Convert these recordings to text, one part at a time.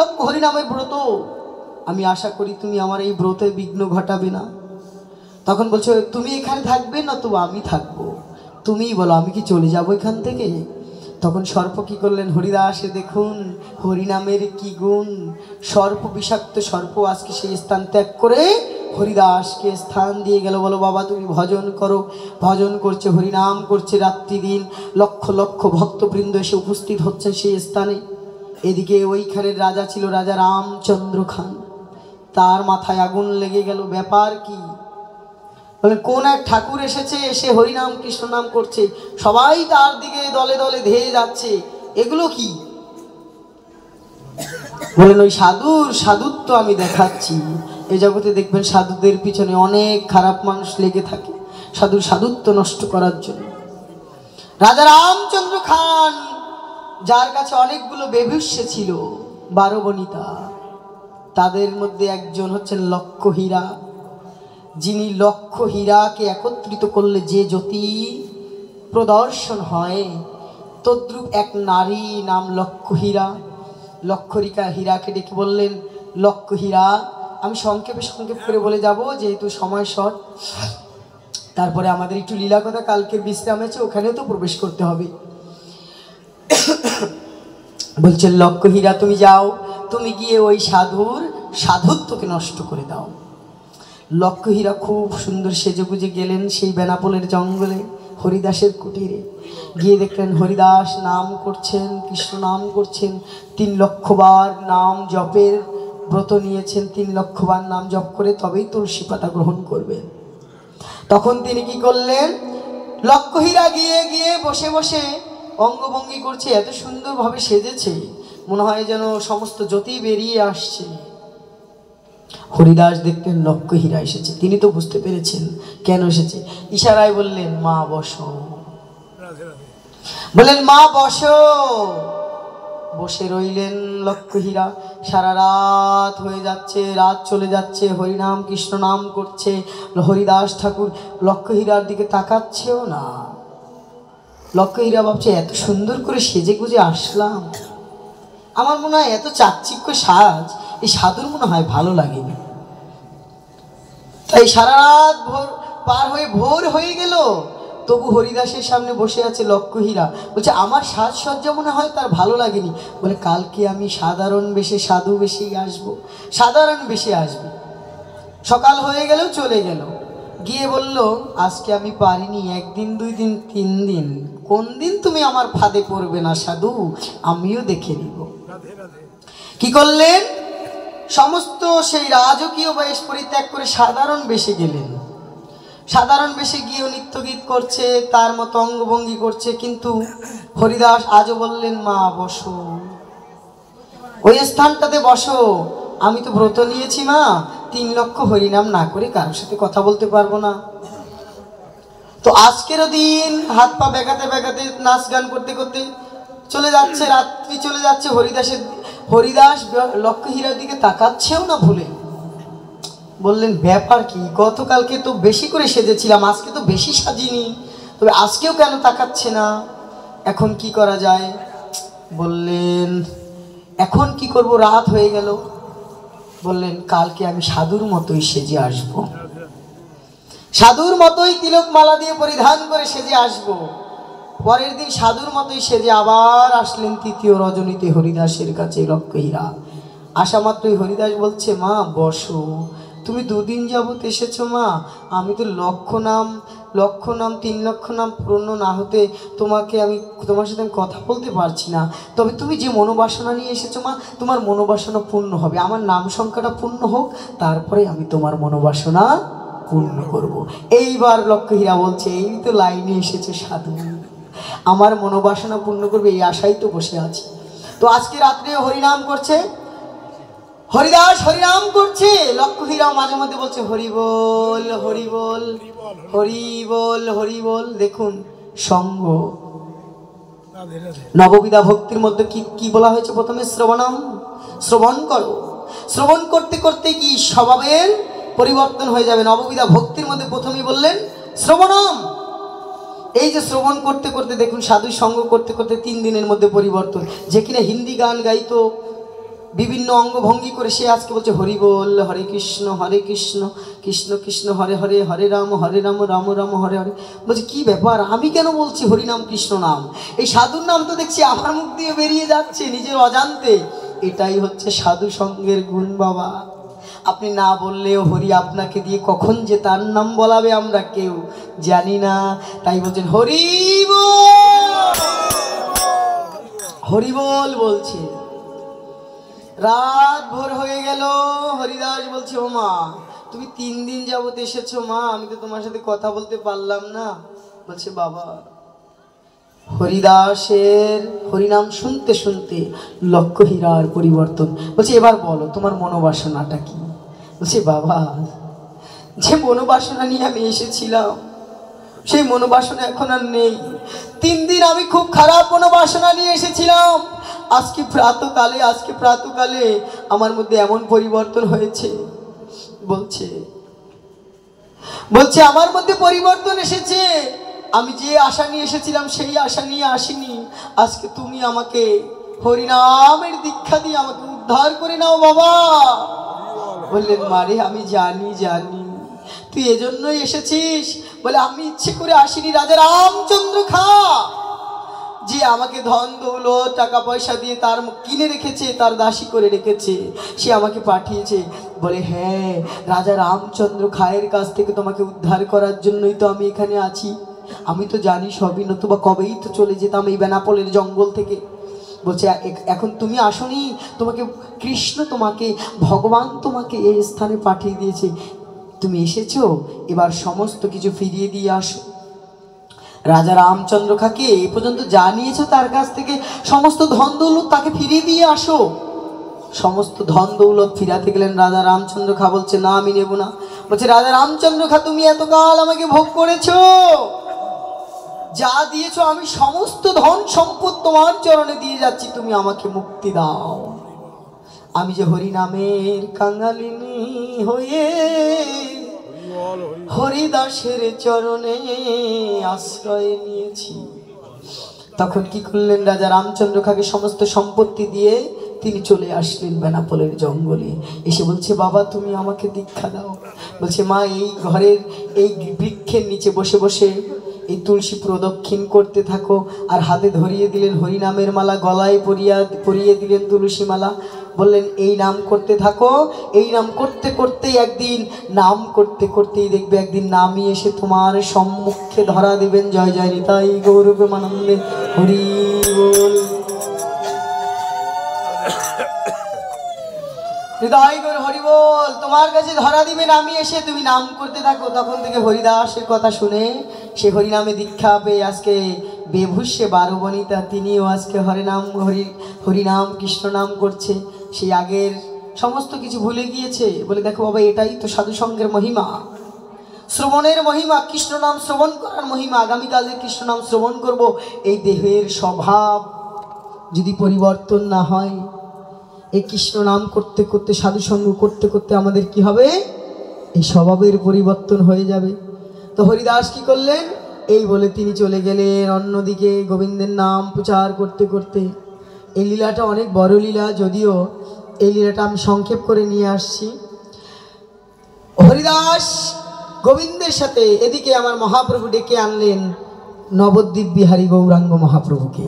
লক্ষ হরিনামের ব্রত, আমি আশা করি তুমি আমার এই ব্রতে বিঘ্ন ঘটাবে না। তখন বলছো তুমি এখানে থাকবে না তো আমি থাকবো, তুমিই বলো আমি কি চলে যাবো এখান থেকে? তখন সর্প কি করলেন, হরিদাসে দেখুন হরিনামের কি গুণ। সর্প, বিষাক্ত সর্প আজকে সেই স্থান ত্যাগ করে হরিদাসকে স্থান দিয়ে গেল। বলো বাবা তুমি ভজন করো। ভজন করছে, হরিনাম করছে রাত্রি দিন, লক্ষ লক্ষ ভক্তবৃন্দ এসে উপস্থিত হচ্ছেন সেই স্থানে। এদিকে ওইখানের রাজা ছিল রাজা রামচন্দ্র খান, তার মাথায় আগুন লেগে গেল। ব্যাপার কি? বলে কোন এক ঠাকুর এসেছে, এসে হরিনাম কৃষ্ণ নাম করছে, সবাই তার দিকে দলে দলে ধেয়ে যাচ্ছে, এগুলো কি? বলেন ওই সাধুত্ব আমি দেখাচ্ছি। এই জগতে দেখবেন সাধুদের পিছনে অনেক খারাপ মানুষ লেগে থাকে সাধুত্ব নষ্ট করার জন্য। রাজা রামচন্দ্র খান, যার কাছে অনেকগুলো বেভুষ্য ছিল, 12 বনিতা, তাদের মধ্যে একজন হচ্ছেন লক্ষ হীরা, যিনি লক্ষ হীরাকে একত্রিত করলে যে জ্যোতি প্রদর্শন হয়, তদ্রূপ এক নারী নাম লক্ষ হীরা। লক্ষ হীরাকে ডেকে বললেন, লক্ষ হীরা, আমি সংক্ষেপে করে বলে যাব যেহেতু সময় শর্ট, তারপরে আমাদের একটু লীলা কথা কালকের বিশ্রাম আছে, ওখানেও তো প্রবেশ করতে হবে। বলছেন লক্ষ হীরা তুমি যাও, তুমি গিয়ে ওই সাধুত্বকে নষ্ট করে দাও। লক্ষ হীরা খুব সুন্দর সেজেগুজে গেলেন সেই বেনাপোলের জঙ্গলে, হরিদাসের কুটিরে গিয়ে দেখলেন হরিদাস নাম করছেন, কৃষ্ণ নাম করছেন, 3 লক্ষ বার নাম জপের ব্রত নিয়েছেন। 3 লক্ষ বার নাম জপ করে তবেই তুলসী পাতা গ্রহণ করবেন। তখন তিনি কি করলেন, লক্ষ হীরা গিয়ে গিয়ে বসে বসে অঙ্গভঙ্গি করছে, এত সুন্দরভাবে সেজেছে মনে হয় যেন সমস্ত জ্যোতি বেরিয়ে আসছে। হরিদাস দেখলেন লক্ষ হীরা এসেছে, তিনি তো বুঝতে পেরেছেন কেন এসেছে, ইশারায় বললেন মা বসো। বললেন মা বসো। বসে রইলেন লক্ষ হীরা। সারা রাত হয়ে যাচ্ছে, রাত চলে যাচ্ছে, হরিনাম কৃষ্ণ নাম করছে। হরিদাস ঠাকুর লক্ষ হীরার দিকে তাকাচ্ছেও না। লক্ষ হীরা ভাবছে এত সুন্দর করে সেজে গুজে আসলাম, আমার মনে হয় এত চাকচিক্য সাজ এই সাধুর মনে হয় ভালো লাগেনি। তাই সারা রাত পার হয়ে ভোর হয়ে গেল, তবু হরিদাসের সামনে বসে আছে লক্ষ হীরা। বলছে আমার সাজসজ্জা মনে হয় তার ভালো লাগেনি। বলে কালকে আমি সাধারণ বেশে সাধু বেশেই আসবো, সাধারণ বেশে আসবে। সকাল হয়ে গেলেও চলে গেল, গিয়ে বলল আজকে আমি পারিনি, 1 দিন 2 দিন 3 দিন, কোন দিন তুমি আমার ফাঁদে পড়বে না সাধু, আমিও দেখে নিব। কি করলেন, সমস্ত সেই রাজকীয় বেশ পরিত্যাগ করে সাধারণ বেশে গেলেন। সাধারণ বেশে গিয়েও নৃত্যগীত করছে, তার মতো অঙ্গভঙ্গি করছে, কিন্তু হরিদাস আজও বললেন মা বসো, ওই স্থানটাতে বসো, আমি তো ব্রত নিয়েছি মা, 3 লক্ষ হরিনাম না করে কারোর সাথে কথা বলতে পারবো না। তো আজকেরও দিন হাত পা বেগাতে বেগাতে নাচ গান করতে করতে চলে যাচ্ছে, রাত্রি চলে যাচ্ছে। হরিদাস লক্ষ হীরার দিকে তাকাচ্ছেও না ভুলে। বললেন ব্যাপার কি, গতকালকে তো বেশি করে সেজেছিলাম, আজকে তো বেশি সাজিনি, তবে আজকেও কেন তাকাচ্ছে না, এখন কি করা যায়? বললেন এখন কি করব, রাত হয়ে গেল। বললেন কালকে আমি সাধুর মতোই সেজে আসব, সাধুর মতোই তিলক মালা দিয়ে পরিধান করে সেজে আসব। পরের দিন সাধুর মতোই সেজে আবার আসলেন 3য় রজনীতে হরিদাসের কাছে লক্ষ হীরা। আসা মাত্রই হরিদাস বলছে মা বসো, তুমি 2 দিন যাবত এসেছো মা, আমি তো লক্ষ নাম 3 লক্ষ নাম পূর্ণ না হতে তোমার সাথে আমি কথা বলতে পারছি না, তবে তুমি যে মনোবাসনা নিয়ে এসেছো মা, তোমার মনোবাসনা পূর্ণ হবে, আমার নাম সংখ্যাটা পূর্ণ হোক, তারপরে আমি তোমার মনোবাসনা পূর্ণ করব। এইবার লক্ষ হীরা বলছে এই তো লাইনে এসেছে সাধু, আমার মনোবাসনা পূর্ণ করবে এই আশাই তো বসে আছি। তো আজকে রাত্রে হরিনাম করছে, হরিদাস হরিনাম করছে, লক্ষ হীরাও মাঝে মধ্যে বলছে হরি বল হরি বল হরি বল হরি বল। দেখুন সঙ্গ, নববিধা ভক্তির মধ্যে কি বলা হয়েছে, প্রথমে শ্রবণম, শ্রবণ করো, শ্রবণ করতে করতে কি স্বভাবের পরিবর্তন হয়ে যাবে। নববিধা ভক্তির মধ্যে প্রথমেই বললেন শ্রবণম। এই যে শ্রবণ করতে করতে দেখুন সাধু সঙ্গ করতে করতে 3 দিনের মধ্যে পরিবর্তন। যে কিনা হিন্দি গান গাইতো বিভিন্ন অঙ্গভঙ্গি করে সে আজকে বলছে হরি বল, হরে কৃষ্ণ কৃষ্ণ কৃষ্ণ হরে হরে, হরে রাম রাম রাম হরে হরে। বলছে কি ব্যাপার, আমি কেন বলছি হরি নাম কৃষ্ণ নাম? এই সাধুর নাম তো দেখছি আমার মুখ দিয়ে বেরিয়ে যাচ্ছে নিজের অজান্তে। এটাই হচ্ছে সাধু সঙ্গের গুণ বাবা। আপনি না বললেও হরি আপনাকে দিয়ে কখন যে তার নাম বলাবে আমরা কেউ জানি না। তাই বলছেন হরি বল, হরি বল বলছে। রাত ভোর হয়ে গেল। হরিদাস বলছে ও মা, তুমি 3 দিন যাবত এসেছো মা, আমি তো তোমার সাথে কথা বলতে পারলাম না। বলছে বাবা, হরিদাসের হরিনাম শুনতে শুনতে লক্ষ্যহীরার পরিবর্তন। বলছে এবার বলো তোমার মনোবাসনাটা কি? বলছে বাবা, যে মনোবাসনা নিয়ে আমি এসেছিলাম সেই মনোবাসনা এখন আর নেই। 3 দিন আমি খুব খারাপ মনোবাসনা নিয়ে এসেছিলাম। আজকে প্রাতকালে আমার মধ্যে এমন পরিবর্তন হয়েছে। বলছে আমার মধ্যে পরিবর্তন এসেছে। আমি যে আশা নিয়ে এসেছিলাম সেই আশা নিয়ে আসিনি। আজকে তুমি আমাকে হরিনামের দীক্ষা দিয়ে আমাকে উদ্ধার করে নাও বাবা। বললেন মারে আমি জানি তুই এজন্যই এসেছিস। বলে আমি ইচ্ছে করে আসিনি, রাজা রামচন্দ্র খা যে আমাকে ধন দৌলত টাকা পয়সা দিয়ে তার কিনে রেখেছে, তার দাসী করে রেখেছে, সে আমাকে পাঠিয়েছে। বলে হ্যাঁ, রাজা রামচন্দ্র খায়ের কাছ থেকে তোমাকে উদ্ধার করার জন্যই তো আমি এখানে আছি। আমি তো জানি সবই, নতুবা কবেই তো চলে যেতাম এই বেনাপোলের জঙ্গল থেকে। বলছে এখন তুমি আসনি, তোমাকে কৃষ্ণ, তোমাকে ভগবান তোমাকে এই স্থানে পাঠিয়ে দিয়েছে, তুমি এসেছো, এবার সমস্ত কিছু ফিরিয়ে দিয়ে আসো। রাজা রামচন্দ্র খাকে এ পর্যন্ত জানিয়েছো তার কাছ থেকে সমস্ত ধন দৌলত তাকে ফিরিয়ে দিয়ে আসো। সমস্ত ধন দৌলত ফিরাতে গেলেন। রাজা রামচন্দ্র খা বলছে না আমি নেব না। বলছে রাজা রামচন্দ্র খা তুমি এতকাল আমাকে ভোগ করেছো, যা দিয়েছো আমি সমস্ত ধন সম্পদ তোমার চরণে দিয়ে যাচ্ছি, তুমি আমাকে মুক্তি দাও। আমি যে হরিনামের কাঙালিনী হয়ে হরিদাসের চরণে আশ্রয় নিয়েছি। তখন কি করলেন, রাজা রামচন্দ্র খাকে সমস্ত সম্পত্তি দিয়ে তিনি চলে আসলেন বেনাপোলের জঙ্গলে। এসে বলছে বাবা তুমি আমাকে দীক্ষা দাও। বলছে মা, এই ঘরের এই বৃক্ষের নিচে বসে বসে এই তুলসী প্রদক্ষিণ করতে থাকো। আর হাতে ধরিয়ে দিলেন হরিনামের মালা, গলায় পরিয়ে দিলেন তুলসী মালা। বললেন এই নাম করতে থাকো। এই নাম করতে করতেই একদিন, নাম করতে করতেই দেখবে একদিন নামই এসে তোমার সম্মুখে ধরা দিবেন। জয় জয় নিতাই গৌর প্রেমানন্দে হরি বল। হৃদয় গৌর হরি বল। তোমার কাছে ধরা দিবেন আমি এসে, তুমি নাম করতে থাকো। তখন থেকে হরিদাসের কথা শুনে সে হরিনামে দীক্ষা পেয়ে আজকে বেভূষ্যে 12 বনিতা, তিনিও আজকে হরিনাম কৃষ্ণ নাম করছে। সেই আগের সমস্ত কিছু ভুলে গিয়েছে। বলে দেখো বাবা, এটাই তো সাধু সঙ্গের মহিমা, শ্রবণের মহিমা, কৃষ্ণ নাম শ্রবণ করার মহিমা। আগামীকালে কৃষ্ণ নাম শ্রবণ করব। এই দেহের স্বভাব যদি পরিবর্তন না হয়, এই কৃষ্ণ নাম করতে করতে, সাধু সঙ্গ করতে করতে আমাদের কি হবে, এই স্বভাবের পরিবর্তন হয়ে যাবে। তো হরিদাস কি করলেন, এই বলে তিনি চলে গেলেন অন্যদিকে গোবিন্দের নাম প্রচার করতে করতে। এই লীলাটা অনেক বড় লীলা, যদিও এই লীলাটা আমি সংক্ষেপ করে নিয়ে আসছি। হরিদাস গোবিন্দের সাথে এদিকে আমার মহাপ্রভু ডেকে আনলেন নবদ্বীপ বিহারী গৌরাঙ্গ মহাপ্রভুকে।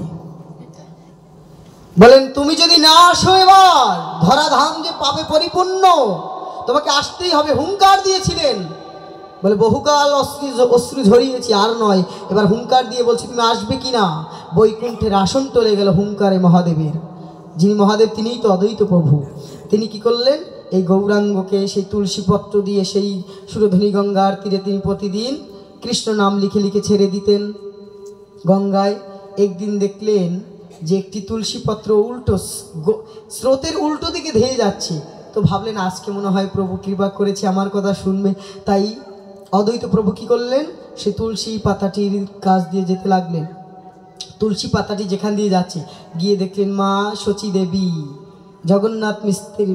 বলেন তুমি যদি না আসো এবার ধরাধাম যে পাবে পরিপূর্ণ, তোমাকে আসতেই হবে। হুঙ্কার দিয়েছিলেন। বলে বহুকাল অশ্রু ঝরিয়েছি, আর নয়, এবার হুঙ্কার দিয়ে বলছি তুমি আসবে কি না। বৈকুণ্ঠের আসন টলে গেল হুঙ্কারে মহাদেবের। যিনি মহাদেব তিনিই তো অদ্বৈত প্রভু। তিনি কি করলেন, এই গৌরাঙ্গকে সেই তুলসীপত্র দিয়ে সেই সুরধনী গঙ্গার তীরে তিনি প্রতিদিন কৃষ্ণ নাম লিখে লিখে ছেড়ে দিতেন গঙ্গায়। একদিন দেখলেন যে একটি তুলসীপত্র উল্টো স্রোতের উল্টো দিকে ধেয়ে যাচ্ছে। তো ভাবলেন আজকে মনে হয় প্রভু কৃপা করেছে, আমার কথা শুনবে। তাই অদ্বৈত প্রভু কি করলেন, সে তুলসী পাতাটির কাছ দিয়ে যেতে লাগলেন। তুলসী পাতাটি যেখান দিয়ে যাচ্ছে, গিয়ে দেখলেন মা শচী দেবী জগন্নাথ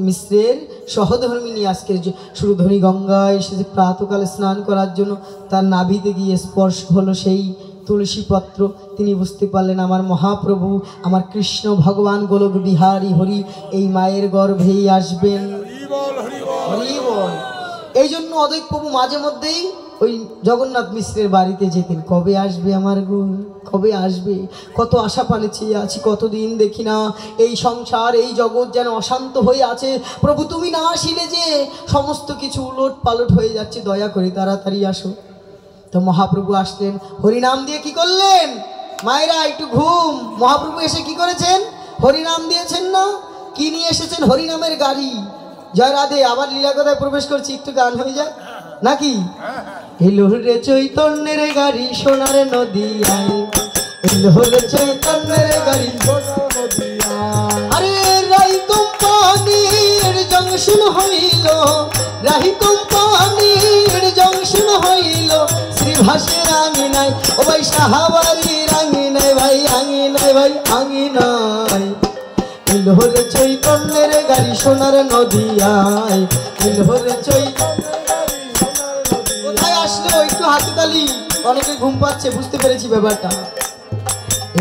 মিশ্রের সহধর্মিনী আজকে সুরধনী গঙ্গায় এসেছে প্রাতকালে স্নান করার জন্য। তার নাভিতে গিয়ে স্পর্শ হলো সেই তুলসী পত্র। তিনি বুঝতে পারলেন আমার মহাপ্রভু আমার কৃষ্ণ ভগবান গোলক বিহারী হরি এই মায়ের গর্ভেই আসবেন। হরি বল। এই জন্য অদ্বৈত প্রভু মাঝে মধ্যেই ওই জগন্নাথ মিশ্রের বাড়িতে যেতেন। কবে আসবে আমার গুণ, কবে আসবে, কত আশা পানে চেয়ে আছি, কতদিন দেখি না। এই সংসার এই জগৎ যেন অশান্ত হয়ে আছে, প্রভু তুমি না আসিলে যে সমস্ত কিছু উলট পালট হয়ে যাচ্ছে, দয়া করে তাড়াতাড়ি আসো। তো মহাপ্রভু আসলেন, হরিনাম দিয়ে কি করলেন? মায়েরা একটু ঘুম। মহাপ্রভু এসে কি করেছেন? হরিনাম দিয়েছেন না? কি নিয়ে এসেছেন? হরিনামের গাড়ি। জয় রাধে। আবার লীলা কথায় প্রবেশ করছি, একটু গান হয়ে যায় নাকি? এলো রে চৈতন্যের গাড়ি সোনার নদিয়ায়, এলো রে চৈতন্যের গাড়ি সোনার নদিয়ায়। আরে রাই কোম্পানির জংশন হইল, রাই কোম্পানির জংশন হইল শ্রীভাষের আঙিনায়। ও ভাই সাহাবারির আঙিনায় ভাই, আঙিনায় ভাই, আঙিনায়। এলো রে চৈতন্যের গাড়ি সোনার নদিয়ায়, এলো রে চৈতন্যের গাড়ি সোনার নদিয়ায়। কোথায় আসলো? একটু হাতে তালি। অনেকে ঘুম পাচ্ছে, বুঝতে পেরেছি ব্যাপারটা।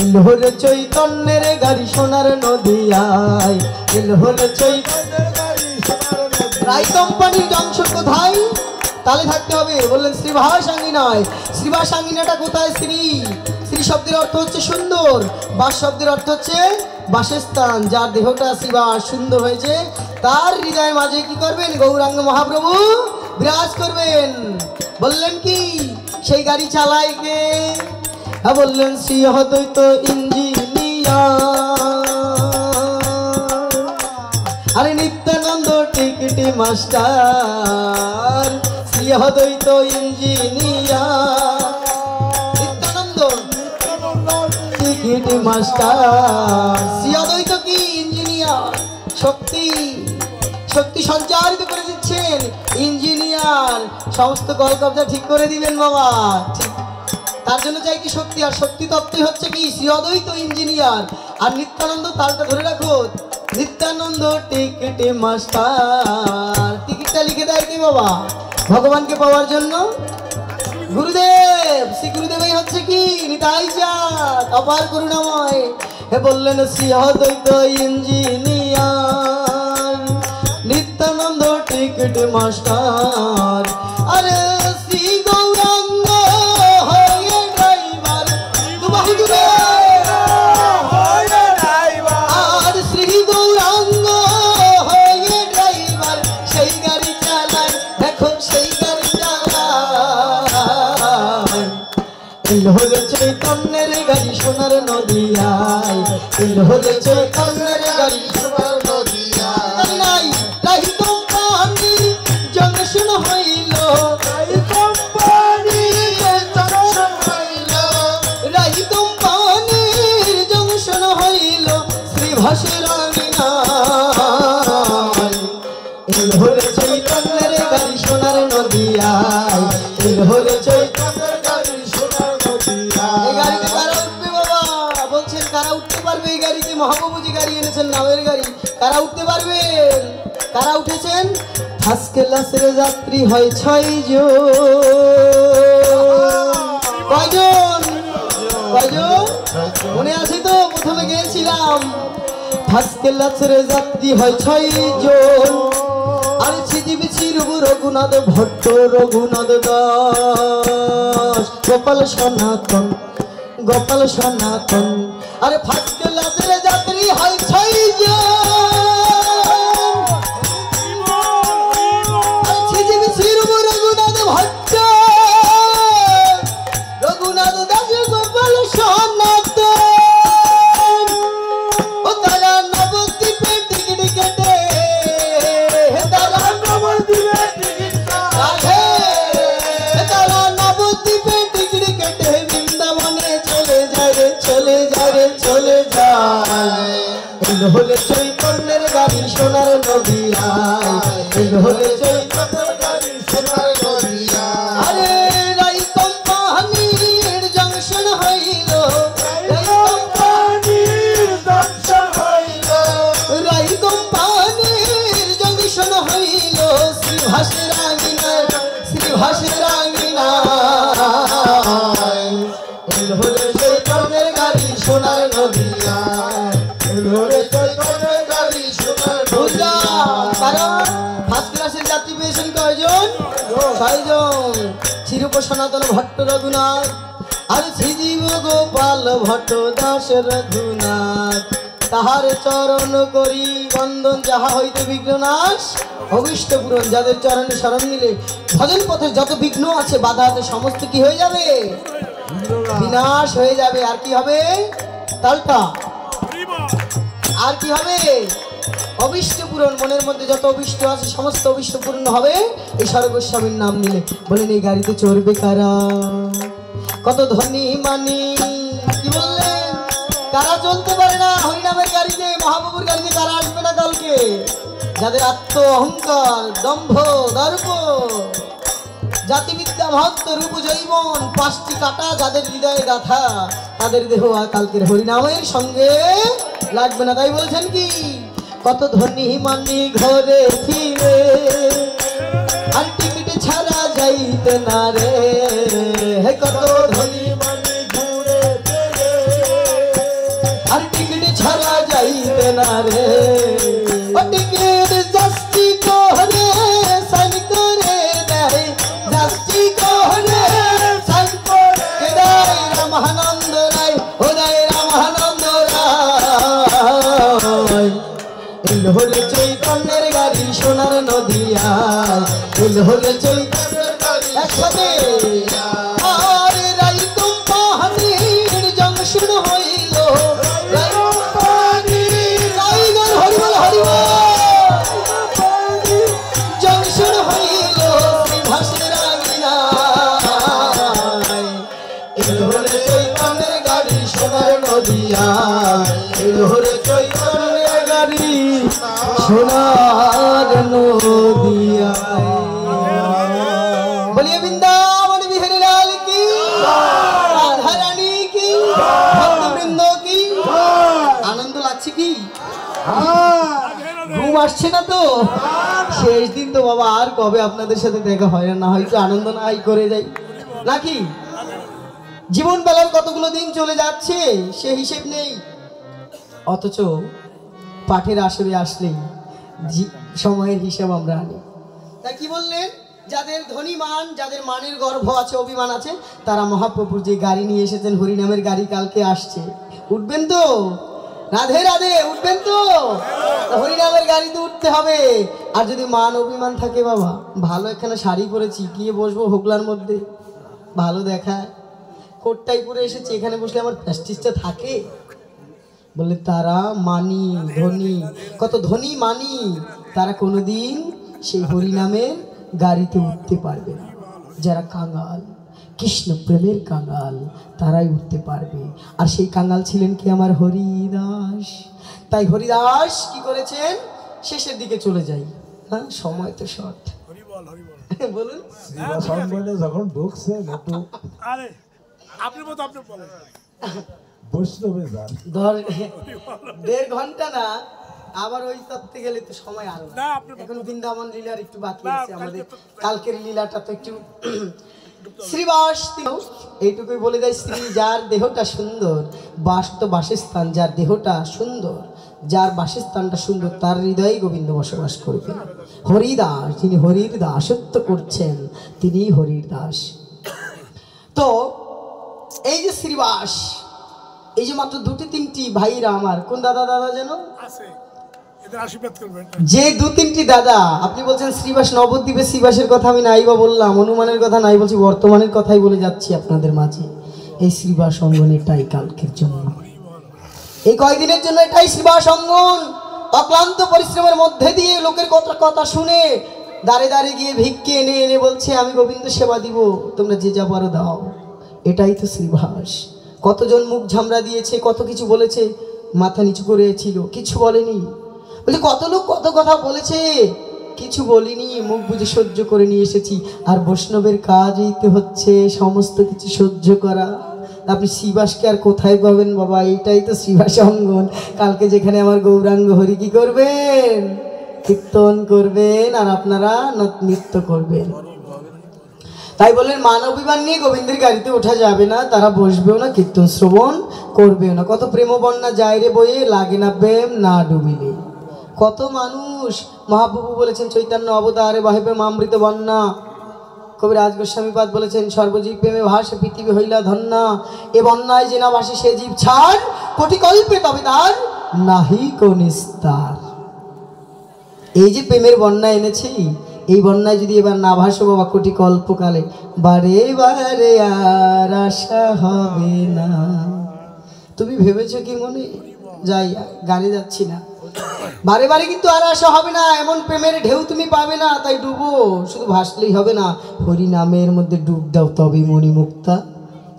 এলো রে চৈতন্যের গাড়ি সোনার নদিয়ায়, এলো রে চৈতন্যের গাড়ি সোনার নদিয়ায়। রাই কোম্পানির জংশন কোথায়? তালে থাকতে হবে। বললেন শ্রীভাষ আঙিনায়। শ্রীভাষ আঙিনাটা কোথায়? শ্রী, শ্রী শব্দের অর্থ হচ্ছে সুন্দর, বাস শব্দের অর্থ হচ্ছে বাসস্থান। যার দেহটা শ্রীবাস সুন্দর হয়েছে, তার হৃদয়ের মাঝে কি করবেন? গৌরাঙ্গ মহাপ্রভু বিরাজ করবেন। বললেন কি সেই গাড়ি চালায় কে? বললেন শ্রী অদ্বৈত ইঞ্জিনিয়ার। আরে নিত্যানন্দ টিকিটি মাস্টার, শ্রী অদ্বৈত ইঞ্জিনিয়ার। নিত্যানন্দ টিকিটি মাস্টার, শ্রী অদ্বৈত কি ইঞ্জিনিয়ার। শক্তি, শক্তি সঞ্চারিত করে দিচ্ছেন ইঞ্জিনিয়ার। সমস্ত কল কবজা ঠিক করে দিবেন বাবা। ঠিক, তার জন্য চাই কি শক্তি। আর শক্তি তত্ত্বই হচ্ছে কি শ্রী অদ্বৈত ইঞ্জিনিয়ার। আর নিত্যানন্দ, তালটা ধরে রাখো, নিত্যানন্দ টিকিট মাস্টার। টিকিটটা লিখে দেয় কি বাবা? ভগবানকে পাওয়ার জন্য গুরুদেব। শ্রী গুরুদেবই হচ্ছে কি নিতাই চাঁদ, অপার করুণাময়। হে বললেন শ্রী অদ্বৈত ইঞ্জিনিয়ার, নিত্যানন্দ টিকিট মাস্টার। আরে শ্রী গৌরাঙ্গ হয়ে ড্রাইভার, দুবাহু দূরে হয়ে ড্রাইভার। আর শ্রী গৌরাঙ্গ হয়ে ড্রাইভার, সেই গাড়ি চালায়, দেখো সেই গাড়ি চালায়। এলো রে চৈতন্যের গাড়ি সোনার নদিয়ায়, এলো রে চৈতন্যের গাড়ি সোনার নদিয়ায়। নাই রাই কোম্পানির জংশন হইল, রাই কোম্পানির জংশন হইল, রাই কোম্পানির জংশন হইল শ্রীভাষের আঙিনায়। এলো রে চৈতন্যের গাড়ি সোনার নদিয়ায়, এলো রে চৈতন্যের গাড়ি সোনার নদিয়ায়। এই গাড়িতে কারা উঠবে বাবা? বলছেন কারা উঠতে পারবে এই গাড়িতে? মহাপ্রভুজি গাড়ি এনেছেন, নামের গাড়ি। কারা উঠতে পারবেন? কারা উঠেছেন? ফার্স্ট ক্লাসের যাত্রী হয় 6 জন। কয়জন? কয়জন মনে আছে তো? প্রথমে গিয়েছিলাম। ফার্স্ট ক্লাসের যাত্রী হয় 6 জন। আর ছিজিবিছির রঘুনাথ ভট্ট, রঘুনাথ দাস, গোপাল সনাতন, গোপাল সনাতন। আরে ফার্স্ট ক্লাসের যাত্রী হয় 6 জন। রঘুনাথ ভট্ট, রঘুনাথ দাস, গোপাল সনাতন। ও তারা নবদ্বীপে টিকিট কেটে, তারা নবদ্বীপে টিকিট কাটে, তারা নবদ্বীপে টিকিট কেটে বৃন্দাবনে চলে যায় রে, চলে যায় রে, চলে যায়। এলো রে চৈতন্যের গাড়ি সোনার নদিয়ায়, এলো রে চৈতন্যের গাড়ি সোনার নদিয়ায়। আরে রাই কোম্পানির জংশন হইল, রাই কোম্পানির জংশন হইল, রাই কোম্পানির জংশন হইল শ্রীভাষের আঙিনায়, শ্রীভাষের আঙিনায়। এলো কারণ ফার্স্ট ক্লাসের যাত্রী পেয়েছেন কয়জন? 6 জন। চিরূপ সনাতন ভট্ট রঘুনাথ আর শ্রীজীব গোপাল ভট্ট দাস রঘুনাথ, তাহার চরণ করি বন্দন, যাহা হইতে বিঘ্ন নাশ অভিষ্ট পূরণ। যাদের চরণে শরণ নিলে ভজন পথে যত বিঘ্ন আছে বাধা আছে সমস্ত কি হয়ে যাবে? বিনাশ হয়ে যাবে। আর কি হবে? তালটা আর কি হবে? অভিষ্ট পূরণ। মনের মধ্যে যত অভিষ্ট আছে সমস্ত অভিষ্ট পূর্ণ হবে এই স্বর্গস্বামীর নাম নিলে। বলেন এই গাড়িতে চড়বে কারা? কত ধনী মানি। কি বললেন? কারা চলতে পারে না হরিনামের গাড়িতে? মহাপ্রভুর গাড়িতে কারা আসবে না কালকে? যাদের আত্ম অহংকার, দম্ভ, দর্প, জাতিবিদ্যা, মহত্ব, রূপ, জৈবন, 5টি কাটা যাদের হৃদয়ে গাথা, তাদের দেহ কালকের হরিনামের সঙ্গে লাগবে না। তাই বলছেন কি? কত ধনী মানি ঘরে ফিরে আর টিকিট ছাড়া যাইতে না রে। কত ধনী মানি ঘুরে ফিরে আর টিকিট ছাড়া যাইতে না রে। ও টিকিট জাস্তি করে সাইন করে দেয়, জাস্তি করে সাইন করে দেয় রামানন্দ রায়। ও দেয় রামানন্দ রায়। এলোরে চৈতন্যের গাড়ি সোনার নদিয়ায়, এলোরে চৈতন্যের গাড়ি একসাথে। আর রাই কোম্পানির জংশন হইল, রাই কোম্পানির রাইগর হরিবল হরিবল জংশন হইল শ্রীভাষের আঙিনায়। এলোরে চৈতন্যের গাড়ি সোনার নদিয়ায়, এলোরে চৈতন্যের গাড়ি সোনার নদিয়ায়। বলিয়ে বৃন্দাবন বিহারী লাল কি, রাধা রানী কি, ভক্তবৃন্দ কি। আনন্দ লাগছে কি? ঘুম আসছে না তো? শেষ দিন তো বাবা, আর কবে আপনাদের সাথে দেখা হয় না হয়তো আনন্দ নাই করে যাই নাকি? জীবন বেলার কতগুলো দিন চলে যাচ্ছে সে হিসেব নেই, অথচ পাঠের আসরে আসলেই সময়ের হিসাব আমরা আনি। তা কি বললেন? যাদের ধনী মান, যাদের মানের গর্ভ আছে, অভিমান আছে, তারা মহাপ্রভুর যে গাড়ি নিয়ে এসেছেন হরিনামের গাড়ি কালকে আসছে, উঠবেন তো? রাধে রাধে, উঠবেন তো? হরিনামের গাড়িতে উঠতে হবে। আর যদি মান অভিমান থাকে বাবা, ভালো একখানা শাড়ি পরেছি, গিয়ে বসবো হোগলার মধ্যে, ভালো দেখায়, কোটটাই পরে এসেছি, এখানে বসলে আমার প্রেস্টিজটা থাকে? বলে তারা মানি ধনী, কত ধনী মানি, তারা কোনোদিন সেই হরিনামের গাড়িতে উঠতে পারবে না। যারা কাঙাল, কৃষ্ণ প্রেমের কাঙাল, তারাই উঠতে পারবে। আর সেই কাঙাল ছিলেন কি? আমার হরিদাস। তাই হরিদাস কি করেছেন? শেষের দিকে চলে যাই, হ্যাঁ সময় তো শর্ট। বলুন যখন ঢুকছে দেড় ঘন্টা না, আবার ওই তত্ত্বে গেলে তো সময় আরো। এখন বৃন্দাবন লীলার একটু বাকি আছে আমাদের, কালকের লীলাটা তো একটু শ্রীবাস। এইটুকুই বলে দেয়, শ্রী যার দেহটা সুন্দর, বাস তো বাসস্থান, যার দেহটা সুন্দর, যার বাসস্থানটা সুন্দর, তার হৃদয়ে গোবিন্দ বসবাস করবে। হরিদাস, যিনি হরির দাসত্ব করছেন, তিনি হরির দাস। তো এই যে শ্রীবাস, এই যে মাত্র 2-3টি ভাইরা আমার, কোন দাদা দাদা যেন যে 2-3টি দাদা, আপনি বলছেন শ্রীবাস নবদ্বীপে, শ্রীবাসের কথা আমি নাই বা বললাম, অনুমানের কথা নাই বলছি, বর্তমানের কথাই বলে যাচ্ছি আপনাদের মাঝে। এই শ্রীবাস অঙ্গন এটাই কালকের জন্য, এই কয়দিনের জন্য এটাই শ্রীবাস অঙ্গন। অক্লান্ত পরিশ্রমের মধ্যে দিয়ে লোকের কথা শুনে দাঁড়ে দাঁড়ে গিয়ে ভিক্ষে এনে এনে বলছে আমি গোবিন্দ সেবা দিব, তোমরা যে যা পারো দাও। এটাই তো শ্রীবাস। কতজন মুখ ঝামড়া দিয়েছে, কত কিছু বলেছে, মাথা নিচু করেছিল, কিছু বলেনি। বলে কত লোক কত কথা বলেছে, কিছু বলিনি, মুখ বুঝে সহ্য করে নিয়ে এসেছি। আর বৈষ্ণবের কাজই তো হচ্ছে সমস্ত কিছু সহ্য করা। আপনি শ্রীবাসকে আর কোথায় পাবেন বাবা? এইটাই তো শ্রীবাস অঙ্গন। কালকে যেখানে আমার গৌরাঙ্গ হরি কি করবেন? কীর্তন করবেন, আর আপনারা নৃত্য করবেন। তাই বলেন মান অভিমান নিয়ে গোবিন্দের গাড়িতে ওঠা যাবে না, তারা বসবেও না, কীর্তন শ্রবণ করবেও না। কত প্রেম বন্যা যায় রে বয়ে, লাগে না প্রেম না ডুবিলে। কত মানুষ মহাপ্রভু বলেছেন চৈতন্য অবতারে বাহিবে মামৃত বন্যা। কবি রাজ গোস্বামীপাদ বলেছেন সর্বজীব প্রেমে ভাসে পৃথিবী হইলা ধন্যা, এ বন্যায় যে না ভাসে সে জীব ছাড়, কোটি কল্পে তবে তার নাহি কো নিস্তার। এই যে প্রেমের বন্যা এনেছি, এই বন্যায় যদি এবার না ভাসো বাবা কোটি কল্পকালে, বারে বারে আর আশা হবে না। তুমি ভেবেছো কি মনে? যাই গানে যাচ্ছি না, বারে বারে কিন্তু আর আশা হবে না, এমন প্রেমের ঢেউ তুমি পাবে না। তাই ডুবো, শুধু ভাসলেই হবে না, হরি নামের মধ্যে ডুব দাও তবে মণিমুক্তা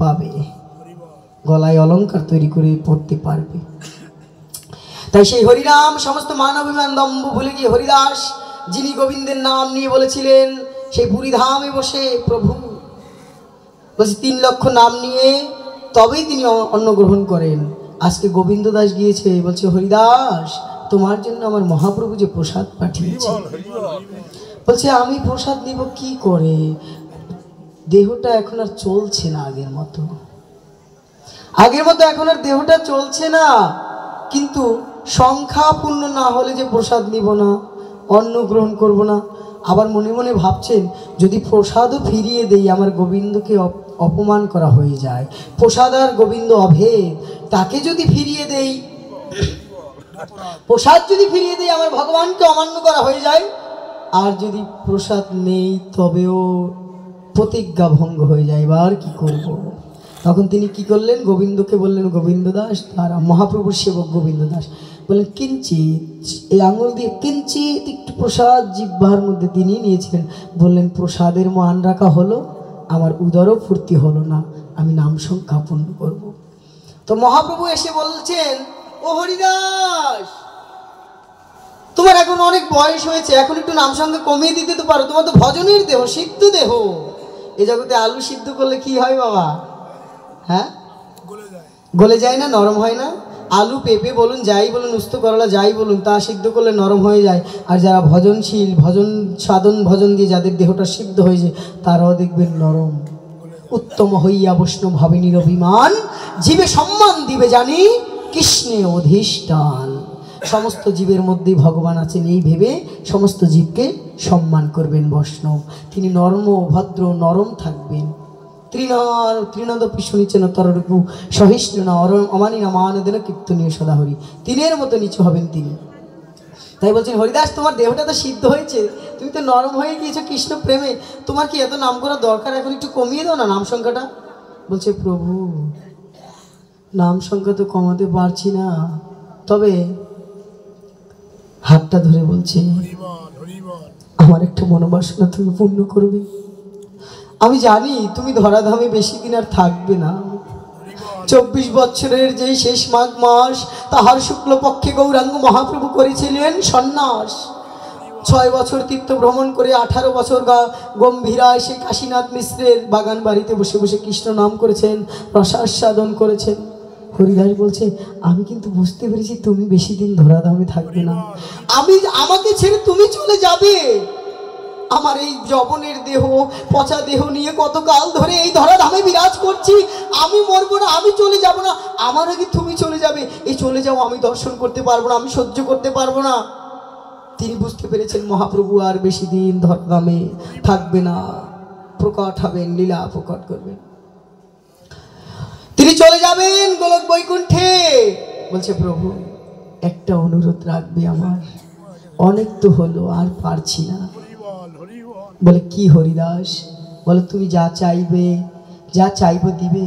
পাবে, গলায় অলংকার তৈরি করে পড়তে পারবে। তাই সেই হরিনাম সমস্ত মান অভিমান দম্ভ ভুলে গিয়ে হরিদাস, যিনি গোবিন্দের নাম নিয়ে বলেছিলেন সেই পুরীধামে বসে প্রভু বলছে 3 লক্ষ নাম নিয়ে তবেই তিনি অন্ন গ্রহণ করেন। আজকে গোবিন্দ দাস গিয়েছে, বলছে হরিদাস তোমার জন্য আমার মহাপ্রভু যে প্রসাদ পাঠিয়েছে। বলছে আমি প্রসাদ নিব কি করে, দেহটা এখন আর চলছে না আগের মতো, আগের মতো এখন আর দেহটা চলছে না। কিন্তু সংখ্যা পূর্ণ না হলে যে প্রসাদ নিব না, অন্ন গ্রহণ করব না। আবার মনে মনে ভাবছেন যদি প্রসাদও ফিরিয়ে দেই আমার গোবিন্দকে অপমান করা হয়ে যায়, প্রসাদ আর গোবিন্দ অভেদ, তাকে যদি ফিরিয়ে দেই, প্রসাদ যদি ফিরিয়ে দেই আমার ভগবানকে অমান্য করা হয়ে যায়, আর যদি প্রসাদ নেই তবেও প্রতিজ্ঞা ভঙ্গ হয়ে যায়, এবার কি করব। তখন তিনি কি করলেন, গোবিন্দকে বললেন গোবিন্দ দাস, তার মহাপ্রভুর সেবক গোবিন্দ দাস বললেন কিঞ্চিত, এই আঙুল দিয়ে কিঞ্চিত একটু প্রসাদ জিহ্বার মধ্যে তিনি নিয়েছিলেন। বললেন প্রসাদের মান রাখা হলো, আমার উদরও ফুর্তি হলো না, আমি নাম সংখ্যা পূর্ণ করব। তো মহাপ্রভু এসে বলছেন ও হরিদাস তোমার এখন অনেক বয়স হয়েছে, এখন একটু নাম সংখ্যা কমিয়ে দিতে তো পারো, তোমার তো ভজনের দেহ, সিদ্ধ দেহ। এই জগতে আলু সিদ্ধ করলে কি হয় বাবা? হ্যাঁ, গলে যায় না, নরম হয় না। আলু পেঁপে বলুন, যাই বলুন, উস্ত করলা যাই বলুন, তা সিদ্ধ করলে নরম হয়ে যায়। আর যারা ভজনশীল, ভজন সাধন ভজন দিয়ে যাদের দেহটা সিদ্ধ হয়ে যায়, তারাও দেখবেন নরম। উত্তম হইয়া বৈষ্ণব হবে নিরভিমান, জীবে সম্মান দিবে জানি কৃষ্ণে অধিষ্ঠান। সমস্ত জীবের মধ্যেই ভগবান আছেন এই ভেবে সমস্ত জীবকে সম্মান করবেন বৈষ্ণব। তিনি নর্ম ভদ্র নরম থাকবেন। তৃণদপি শুনিছেন তররূপু সহিষ্ণু না অমানি না মানদেন কীর্তনীয় সদাহরি, তিনের মতো নিচু হবেন তিনি। তাই বলছেন হরিদাস তোমার দেহটা তো সিদ্ধ হয়েছে, তুমি তো নরম হয়ে গিয়েছো কৃষ্ণ প্রেমে, তোমার কি এত নাম করার দরকার? এখন একটু কমিয়ে দাও না নাম সংখ্যাটা। বলছে প্রভু নাম সংখ্যা তো কমাতে পারছি না, তবে হাতটা ধরে বলছে আমার একটা মনোবাসনা তুমি পূর্ণ করবে। আমি জানি তুমি ধরাধামে বেশি দিন আর থাকবে না। 24 বছরের যে শেষ মাঘ মাস, তাহার শুক্লপক্ষে গৌরাঙ্গ মহাপ্রভু করেছিলেন সন্ন্যাস। 6 বছর তীর্থ ভ্রমণ করে 18 বছর গম্ভীরায় সেই কাশীনাথ মিশ্রের বাগান বাড়িতে বসে বসে কৃষ্ণ নাম করেছেন, রসাস্বাদন করেছেন। হরিদাস বলছে আমি কিন্তু বুঝতে পেরেছি তুমি বেশি দিন ধরাধামে থাকবে না, আমাকে ছেড়ে তুমি চলে যাবে। আমার এই যবনের দেহ, পচা দেহ নিয়ে কতকাল ধরে এই ধরাধামে বিরাজ করছি, আমি মরবো না, আমি চলে যাব না, আমার আগে তুমি চলে যাবে, এই চলে যাও আমি দর্শন করতে পারবো না, আমি সহ্য করতে পারবো না। তিনি বুঝতে পেরেছেন মহাপ্রভু আর বেশি দিন ধরাধামে থাকবে না, প্রকট হবেন, লীলা প্রকট করবেন, তিনি চলে যাবেন গোলক বৈকুণ্ঠে। বলছে প্রভু একটা অনুরোধ রাখবে আমার, অনেক তো হলো আর পারছি না। বলে কি হরিদাস? বলে তুমি যা চাইবে, যা চাইবো দিবে।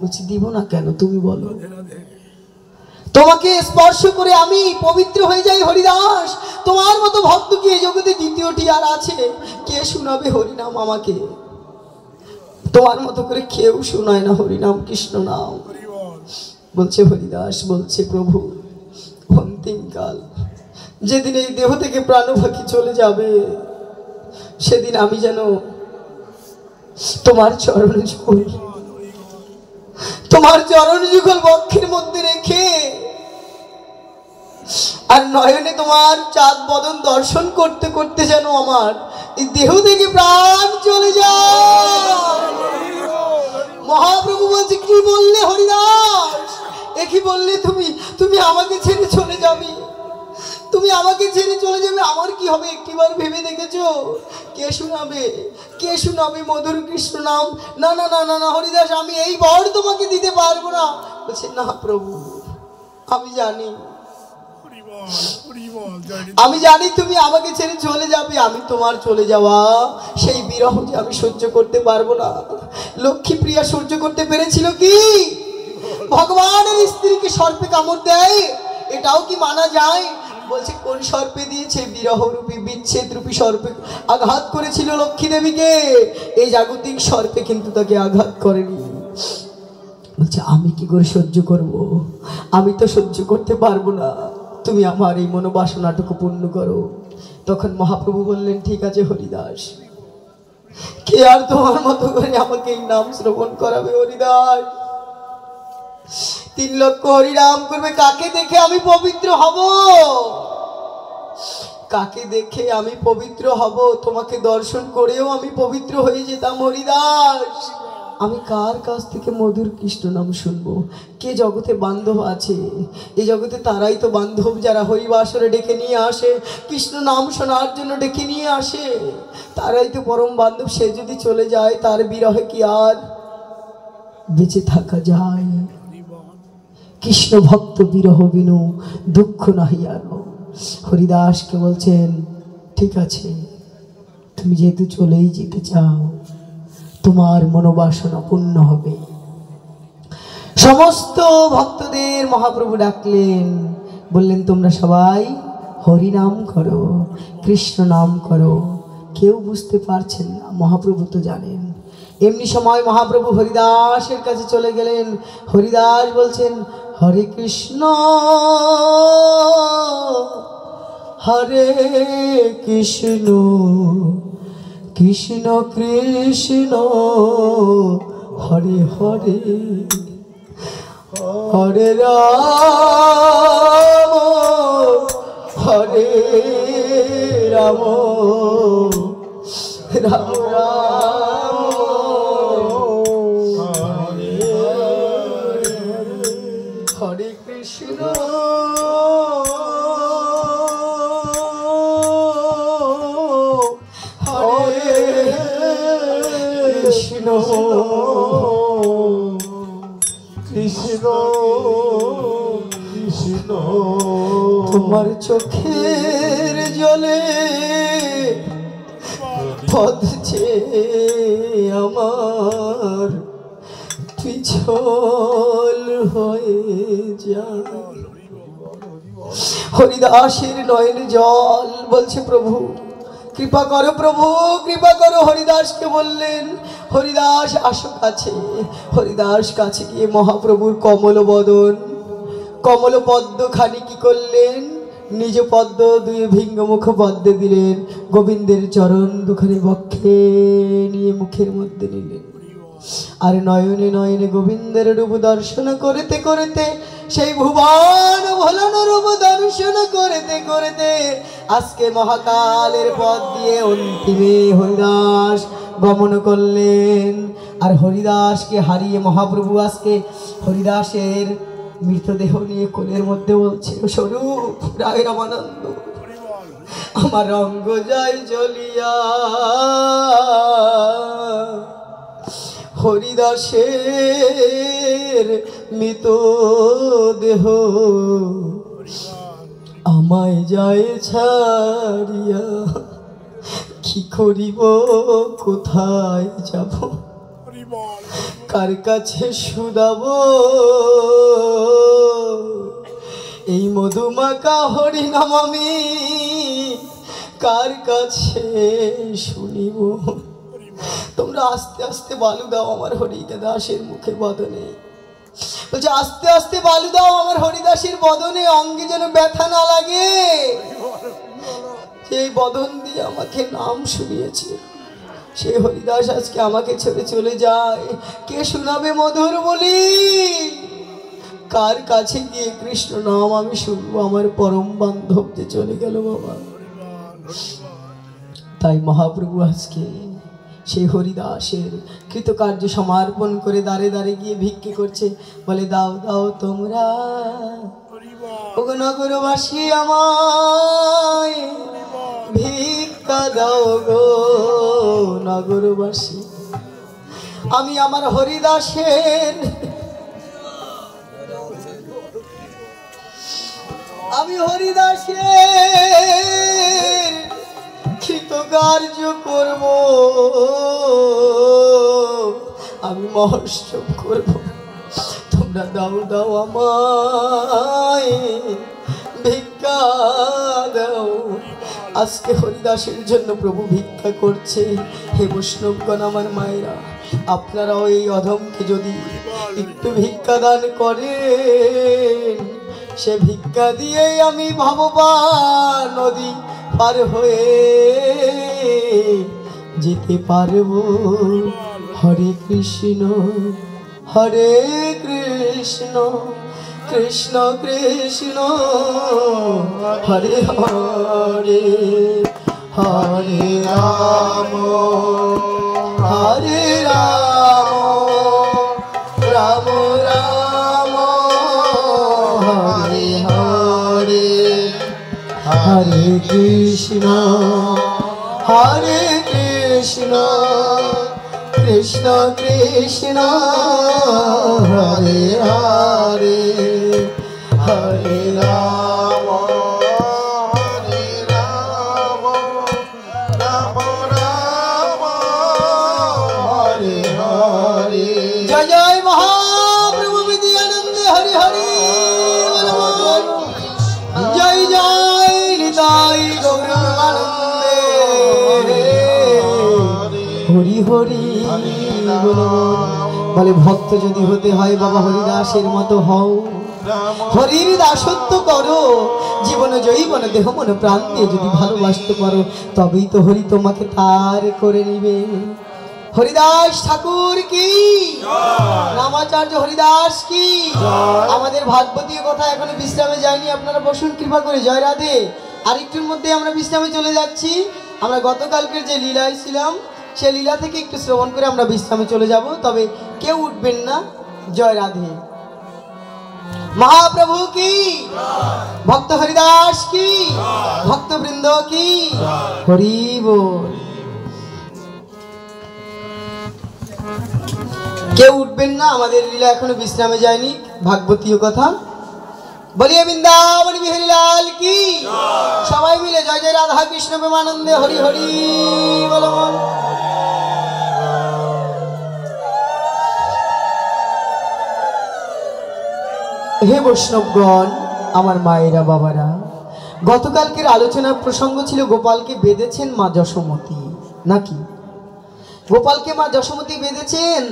বলছি দিব না কেন, তুমি বলো। তোমাকে স্পর্শ করে আমি পবিত্র হয়ে যাই হরিদাস, তোমার মতো ভক্ত কি এই জগতে দ্বিতীয়টি আর আছে? কে শোনাবে হরিনাম আমাকে? তোমার মতো করে কেউ শোনায় না হরিনাম, কৃষ্ণ নাম। বলছে হরিদাস, বলছে প্রভু অন্তিমকাল যেদিন এই দেহ থেকে প্রাণ পাখি চলে যাবে, সেদিন আমি যেন তোমার চরণ যুগল, তোমার চরণ যুগল বক্ষের মধ্যে রেখে আর নয়নে তোমার চাঁদ বদন দর্শন করতে করতে যেন আমার এই দেহ থেকে প্রাণ চলে যায়। মহাপ্রভু বলছে কি বললে হরিদাস, একই বললে তুমি আমাকে ছেড়ে চলে যাবে? তুমি আমাকে ছেড়ে চলে যাবে, আমার কি হবে একটিবার ভেবে দেখেছো? কে শোনাবে, কে শোনাবে মধুর কৃষ্ণ নাম? না না না না না হরিদাস, আমি এই বর তোমাকে দিতে পারবো না। বলছে না প্রভু, আমি জানি, আমি জানি তুমি আমাকে ছেড়ে চলে যাবে, আমি তোমার চলে যাওয়া সেই বিরহ যে আমি সহ্য করতে পারবো না। লক্ষ্মী প্রিয়া সহ্য করতে পেরেছিল কি? ভগবানের স্ত্রীকে সর্পে কামড় দেয়, এটাও কি মানা যায়? বলছে কোন সর্পে দিয়েছে? বিরহ রূপী বিচ্ছেদ রূপী সর্পে আঘাত করেছিল লক্ষ্মী দেবীকে, এই জাগতিক সর্পে কিন্তু তাকে আঘাত করেনি। বলছে আমি কি করে সহ্য করব, আমি তো সহ্য করতে পারবো না, তুমি আমার এই মনোবাসনাটুকু পূর্ণ করো। তখন মহাপ্রভু বললেন ঠিক আছে হরিদাস, কে আর তোমার মতো করে আমাকে এই নাম শ্রবণ করাবে হরিদাস? 3 লক্ষ হরিনাম করবে, কাকে দেখে আমি পবিত্র হব? কাকে দেখে আমি পবিত্র হব? তোমাকে দর্শন করেও আমি পবিত্র হয়ে যেতাম হরিদাস। আমি কার কাছ থেকে মধুর কৃষ্ণ নাম শুনবো? কে জগতে বান্ধব আছে? এই জগতে তারাই তো বান্ধব যারা হরিবাসরে ডেকে নিয়ে আসে, কৃষ্ণ নাম শোনার জন্য ডেকে নিয়ে আসে, তারাই তো পরম বান্ধব। সে যদি চলে যায়, তার বিরহে কি আর বেঁচে থাকা যায়? কৃষ্ণ ভক্ত বিরহ বিনু দুঃখ নাহি আর। হরিদাসকে বলছেন ঠিক আছে, তুমি যেহেতু চলেই যেতে চাও, তোমার মনোবাসনা পূর্ণ হবে। সমস্ত ভক্তদের মহাপ্রভু ডাকলেন, বললেন তোমরা সবাই হরি নাম করো, কৃষ্ণ নাম করো। কেউ বুঝতে পারছেন না, মহাপ্রভু তো জানেন। এমনি সময় মহাপ্রভু হরিদাসের কাছে চলে গেলেন। হরিদাস বলছেন হরে কৃষ্ণ হরে কৃষ্ণ কৃষ্ণ কৃষ্ণ হরে হরে, হরে রাম হরে রাম রাম রাম হরে কৃষ্ণ হরে কৃষ্ণ কৃষ্ণ কৃষ্ণ। তোমার চোখের জলে পদছে আমার পিছল হয়ে যায়। হরিদাসের নয়নে জল। বলছে প্রভু কৃপা করো, প্রভু কৃপা করো। হরিদাসকে বললেন হরিদাস আসো কাছে। হরিদাস কাছে গিয়ে মহাপ্রভুর কমল বদন, কমল পদ্ম খানি কি করলেন? নিজ পদ্ম দুই ভিঙ্গমুখ পদ্মে দিলেন, গোবিন্দের চরণ দুখানি বক্ষে নিয়ে মুখের মধ্যে নিলেন। আর নয়নে নয়নে গোবিন্দের রূপ দর্শন করতে করতে, সেই ভুবন ভোলান রূপ দর্শন করতে করতে আজকে মহাকালের পথ দিয়ে অন্তিমে হরিদাস গমন করলেন। আর হরিদাসকে হারিয়ে মহাপ্রভু আজকে হরিদাসের মৃতদেহ নিয়ে কোলের মধ্যে বলছে স্বরূপ রায় রামানন্দ, আমার রঙ্গ যায় জ্বলিয়া, হরিদাসের মৃত দেহ আমায় যায় ছাড়িয়া। কি করিব, কোথায় যাব, কার কাছে শুধাব? এই মধুমাকা হরিনাম আমি কার কাছে শুনিব? তোমরা আস্তে আস্তে বালু দাও আমার হরিদাসের মুখে বদনে। বলছে আস্তে আস্তে বালু দাও আমার হরিদাসের বদনে, অঙ্গে যেন ব্যথা না লাগে। এই বদন দিয়ে আমাকে নাম শুনিয়েছে, সেই হরিদাস আজকে আমাকে ছেড়ে চলে যায়। কে শোনাবে মধুর বলি? কার কাছে গিয়ে কৃষ্ণ নাম আমি শুনবো? আমার পরম বান্ধব যে চলে গেল বাবা। তাই মহাপ্রভু আজকে সেই হরিদাসের কৃতকার্য সমর্পণ করে দাঁড়ে দাঁড়ে গিয়ে ভিক্ষে করছে। বলে দাও দাও তোমরা ওগো নগরবাসী আমায় ভিক্ষা দাও গো নগরবাসী। আমি আমার হরিদাসের কৃতকার্য করব, আমি মহোৎসব করব। তোমরা দাও দাও আমায় ভিক্ষা দাও। আজকে হরিদাসের জন্য প্রভু ভিক্ষা করছে। হে বৈষ্ণবগণ আমার মায়েরা, আপনারাও এই অধমকে যদি একটু ভিক্ষা দান করেন, সে ভিক্ষা দিয়েই আমি ভগবান নদী পার হয়ে যেতে পারবো। হরে কৃষ্ণ হরে কৃষ্ণ কৃষ্ণ কৃষ্ণ হরে হরে, হরে রাম হরে রাম রাম রাম হরে হরে, হরে কৃষ্ণ কৃষ্ণ কৃষ্ণ হরে হরে, হরে রাম রাম রাম হরে হরে। জয় জয় মহাপ্রভু বিদ্যানন্দ হরি হরি বল। জয় জয় হৃদয় গৌরানন্দে হরি হরি বলে। ভক্ত যদি হতে হয় বাবা হরিদাসের মতো হও, হরির দাসত্ব করো, জীবনে জৈবন দেহ মন প্রাণ দিয়ে যদি ভালোবাসতে পারো, তবেই তো হরি তোমাকে তার করে নিবে। হরিদাস ঠাকুর কি, রামাচার্য হরিদাস কি। আমাদের ভাগবতীয় কথা এখনো বিশ্রামে যায়নি, আপনারা বসুন কৃপা করে। জয় রাধে। আরেকটুর মধ্যে আমরা বিশ্রামে চলে যাচ্ছি। আমরা গতকালকের যে লীলায় ছিলাম, সে লীলা থেকে একটু শ্রবণ করে আমরা বিশ্রামে চলে যাব, তবে কেউ উঠবেন না। জয় রাধে। মহাপ্রভু কি, ভক্ত হরিদাস কি, ভক্তবৃন্দ কি, হরি বল। কেউ উঠবেন না, আমাদের লীলা এখনো বিশ্রামে যায়নি। ভাগবতীয় কথা বলিয়ে বৃন্দাবন বিহারী লাল কি। সবাই মিলে জয় জয় রাধা কৃষ্ণ প্রেমানন্দে হরি হরি বল। হে বৈষ্ণবগণ আমার মায়েরা বাবারা, গতকালকের আলোচনার প্রসঙ্গ ছিল গোপালকে বেঁধেছেন মা যশোমতী, নাকি? গোপালকে মা যশোমতী বেঁধেছেন।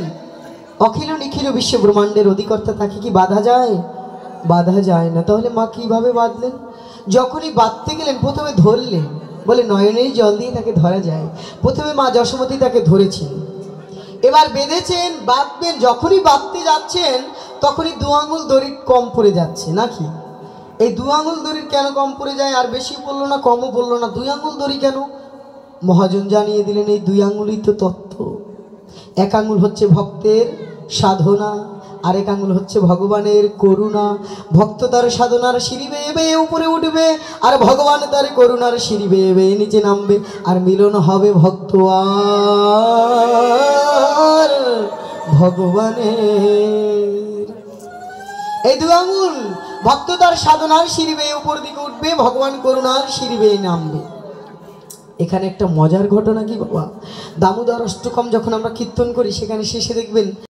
অখিল নিখিল বিশ্ব ব্রহ্মাণ্ডের অধিকর্তা, তাকে কি বাধা যায়? বাধা যায় না। তাহলে মা কিভাবে বাঁধলেন? যখনই বাঁধতে গেলেন প্রথমে ধরলেন, বলে নয়নেই জল দিয়ে তাকে ধরা যায়। প্রথমে মা যশোমতী তাকে ধরেছেন, এবার বেঁধেছেন, বাঁধবেন। যখনই বাঁধতে যাচ্ছেন তখনই 2 আঙুল দড়ি কম পড়ে যাচ্ছে, নাকি? এই 2 আঙুল দড়ির কেন কম পড়ে যায়? আর বেশি পড়লো না, কমও পড়লো না, 2 আঙুল দড়ি কেন? মহাজন জানিয়ে দিলেন এই 2 আঙুলই তো তত্ত্ব। 1 আঙুল হচ্ছে ভক্তের সাধনা, আরেক আঙুল হচ্ছে ভগবানের করুণা। ভক্ত তার সাধনার সিঁড়ি বেয়ে বেয়ে উপরে উঠবে, আর ভগবান তার করুণার সিঁড়ি বেয়ে বেয়ে নিচে নামবে, আর মিলন হবে ভক্ত আর ভগবানের। এই 2 আঙুল, ভক্ত তার সাধনার সিঁড়ি বেয়ে উপর দিকে উঠবে, ভগবান করুণার সিঁড়ি বেয়ে নামবে। এখানে একটা মজার ঘটনা কি বাবা, দামোদর অষ্টকম যখন আমরা কীর্তন করি, সেখানে শেষে দেখবেন